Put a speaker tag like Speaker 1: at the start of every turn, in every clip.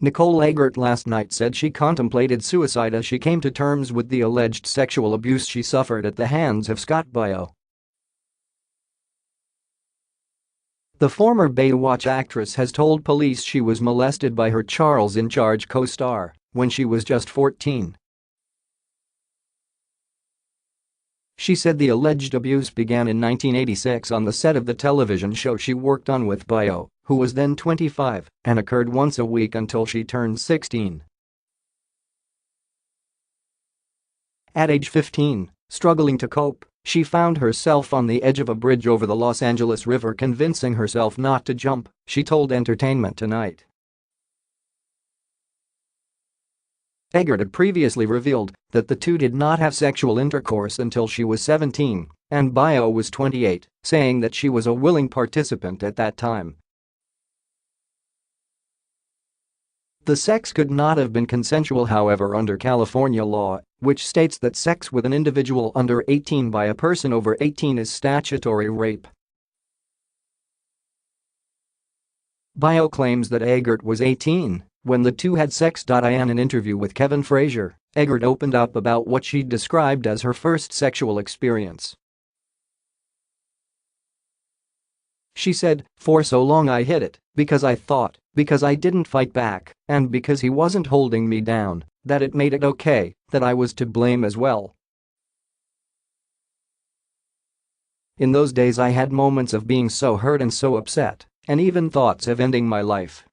Speaker 1: Nicole Eggert last night said she contemplated suicide as she came to terms with the alleged sexual abuse she suffered at the hands of Scott Baio. The former Baywatch actress has told police she was molested by her Charles in Charge co-star when she was just 14. She said the alleged abuse began in 1986 on the set of the television show she worked on with Baio, who was then 25, and occurred once a week until she turned 16. At age 15, struggling to cope, she found herself on the edge of a bridge over the Los Angeles River convincing herself not to jump, she told Entertainment Tonight. Eggert had previously revealed that the two did not have sexual intercourse until she was 17 and Baio was 28, saying that she was a willing participant at that time. The sex could not have been consensual, however, under California law, which states that sex with an individual under 18 by a person over 18 is statutory rape. Baio claims that Eggert was 18 when the two had sex. In an interview with Kevin Frazier, Eggert opened up about what she described as her first sexual experience. She said, "For so long I hid it, because I didn't fight back, and because he wasn't holding me down, that it made it okay, that I was to blame as well. In those days I had moments of being so hurt and so upset, and even thoughts of ending my life."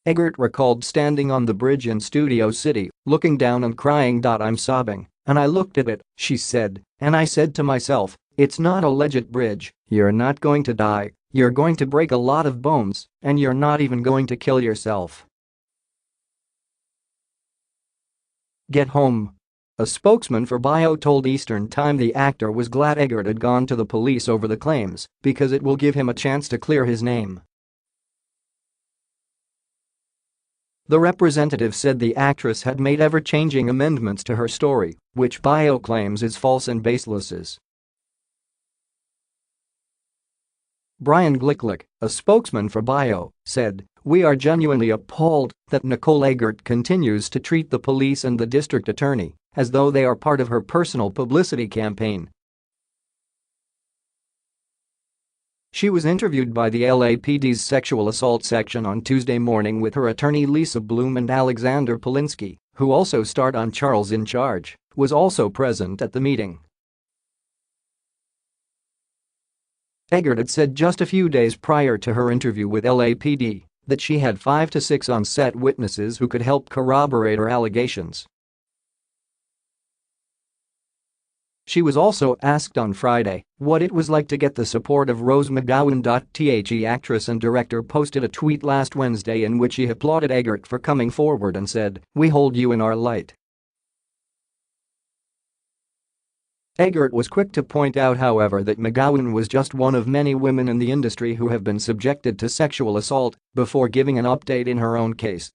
Speaker 1: Eggert recalled standing on the bridge in Studio City, looking down and crying. "I'm sobbing, and I looked at it," she said, "and I said to myself, it's not a legit bridge, you're not going to die, you're going to break a lot of bones, and you're not even going to kill yourself. Get home." A spokesman for Baio told Eastern Time the actor was glad Eggert had gone to the police over the claims because it will give him a chance to clear his name. The representative said the actress had made ever-changing amendments to her story, which Baio claims is false and baseless. Brian Glicklick, a spokesman for Baio, said, "We are genuinely appalled that Nicole Eggert continues to treat the police and the district attorney as though they are part of her personal publicity campaign." She was interviewed by the LAPD's sexual assault section on Tuesday morning with her attorney Lisa Bloom, and Alexander Polinsky, who also starred on Charles in Charge, was also present at the meeting. Eggert had said just a few days prior to her interview with LAPD that she had 5 to 6 on-set witnesses who could help corroborate her allegations. She was also asked on Friday what it was like to get the support of Rose McGowan. The actress and director posted a tweet last Wednesday in which she applauded Eggert for coming forward and said, "We hold you in our light." Eggert was quick to point out, however, that McGowan was just one of many women in the industry who have been subjected to sexual assault, before giving an update in her own case.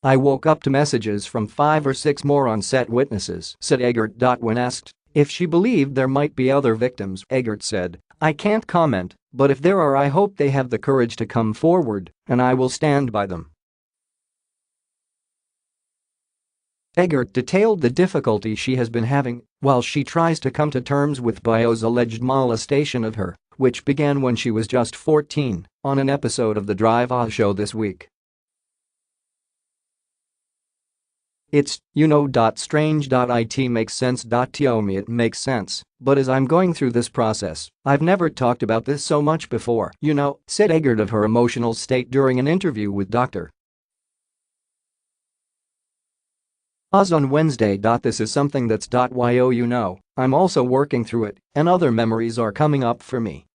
Speaker 1: "I woke up to messages from 5 or 6 more on-set witnesses," said Eggert. When asked if she believed there might be other victims, Eggert said, "I can't comment, but if there are, I hope they have the courage to come forward, and I will stand by them." Eggert detailed the difficulty she has been having while she tries to come to terms with Baio's alleged molestation of her, which began when she was just 14, on an episode of the Drive-A show this week. "It's, strange. It makes sense. To me it makes sense, but as I'm going through this process, I've never talked about this so much before, said Eggert of her emotional state during an interview with Dr. Oz on Wednesday. "This is something that's I'm also working through it, and other memories are coming up for me.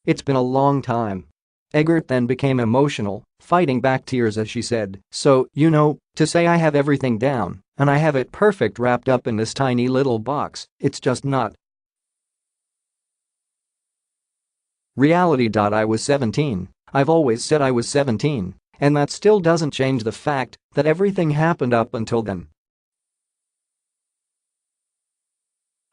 Speaker 1: It's been a long time." Eggert then became emotional, fighting back tears as she said, "So, to say I have everything down, and I have it perfect wrapped up in this tiny little box, it's just not reality. I was 17, I've always said I was 17, and that still doesn't change the fact that everything happened up until then.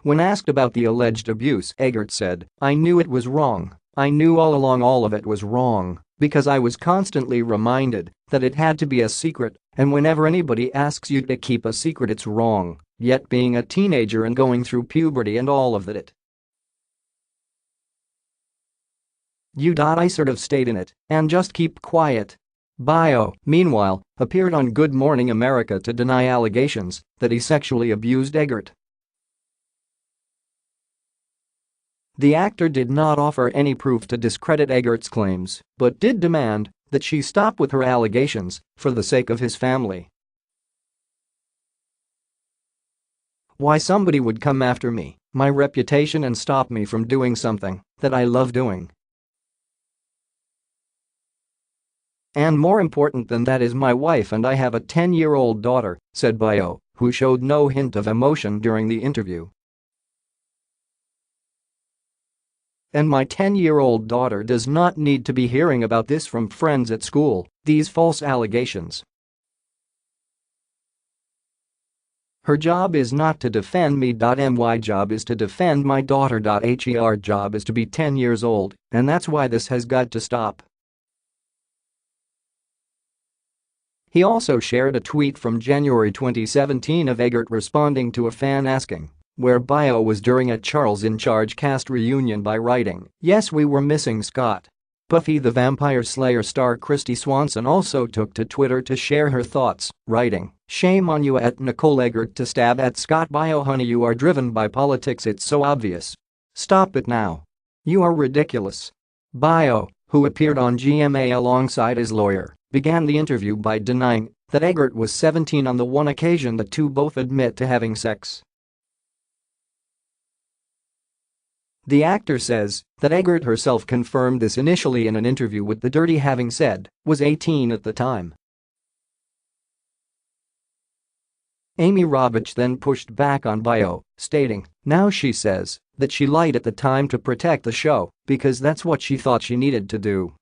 Speaker 1: When asked about the alleged abuse, Eggert said, "I knew it was wrong. I knew all along all of it was wrong because I was constantly reminded that it had to be a secret, and whenever anybody asks you to keep a secret it's wrong, yet being a teenager and going through puberty and all of that I sort of stayed in it and just keep quiet." Bio, meanwhile, appeared on Good Morning America to deny allegations that he sexually abused Eggert. The actor did not offer any proof to discredit Eggert's claims, but did demand that she stop with her allegations for the sake of his family. "Why somebody would come after me, my reputation, and stop me from doing something that I love doing. And more important than that is my wife, and I have a 10-year-old daughter," said Bio, who showed no hint of emotion during the interview. "And my 10-year-old daughter does not need to be hearing about this from friends at school, these false allegations. Her job is not to defend me. My job is to defend my daughter. Her job is to be 10 years old, and that's why this has got to stop." He also shared a tweet from January 2017 of Eggert responding to a fan asking where Bio was during a Charles in Charge cast reunion by writing, "Yes, we were missing Scott." Buffy the Vampire Slayer star Kristy Swanson also took to Twitter to share her thoughts, writing, "Shame on you at Nicole Eggert to stab at Scott. Bio, honey, you are driven by politics, it's so obvious. Stop it now. You are ridiculous." Bio, who appeared on GMA alongside his lawyer, began the interview by denying that Eggert was 17 on the one occasion the two both admit to having sex. The actor says that Eggert herself confirmed this initially in an interview with The Dirty, having said was 18 at the time. Amy Robach then pushed back on Bio, stating, now she says that she lied at the time to protect the show because that's what she thought she needed to do.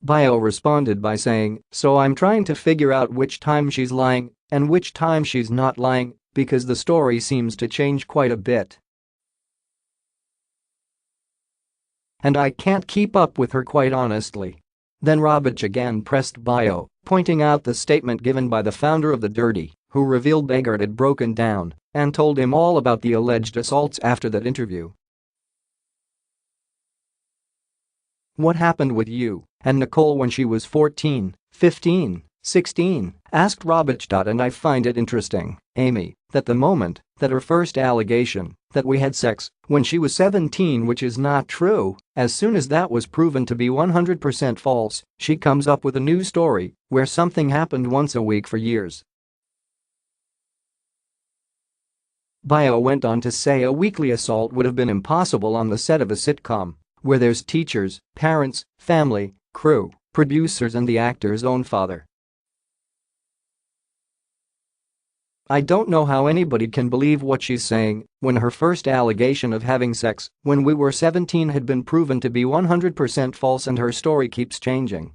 Speaker 1: Bio responded by saying, "So I'm trying to figure out which time she's lying and which time she's not lying, because the story seems to change quite a bit. And I can't keep up with her, quite honestly." Then Robach again pressed Bio, pointing out the statement given by the founder of The Dirty, who revealed Eggert had broken down and told him all about the alleged assaults after that interview. "What happened with you and Nicole when she was 14, 15, 16, asked Robach. "And I find it interesting, Amy, that the moment that her first allegation that we had sex when she was 17, which is not true, as soon as that was proven to be 100% false, she comes up with a new story where something happened once a week for years." Bio went on to say a weekly assault would have been impossible on the set of a sitcom where there's teachers, parents, family, crew, producers, and the actor's own father. "I don't know how anybody can believe what she's saying when her first allegation of having sex when we were 17 had been proven to be 100% false, and her story keeps changing."